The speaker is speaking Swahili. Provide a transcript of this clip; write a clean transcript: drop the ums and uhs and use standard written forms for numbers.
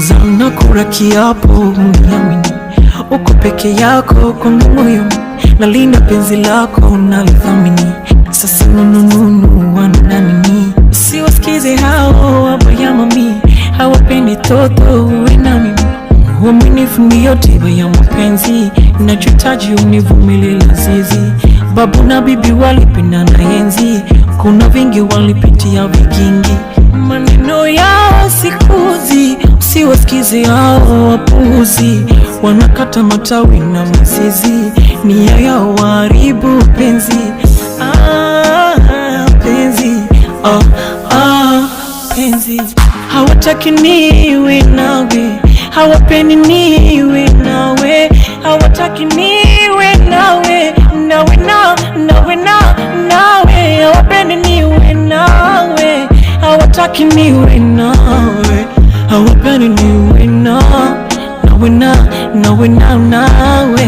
Zana kura kiapo uniamini, uko peke yako kwangu moyoni, nalinda penzi lako nalithamini. Sasa nunununu wana nini? Siwasikize hao wabaya mami, hawapendi toto uwe na mimi. Uaminifu ndiyo tiba ya mapenzi, nachohitaji univumilie lazizi. Babu na bibi walipendana enzi, kuna vingi walipitia vigingi. Maneno yao sikuzi, usiwasikize hao wapuzi, wanakata matawi na mizizi, nia yao waharibu penzi. Penzi, penzi. Hawataki niwe nawe, hawapendi niwe nawe, hawataki niwe nawe, nawe, hawapendi niwe nawe, hawataki niwe nawe, hawapendi niwe nawe, nawe.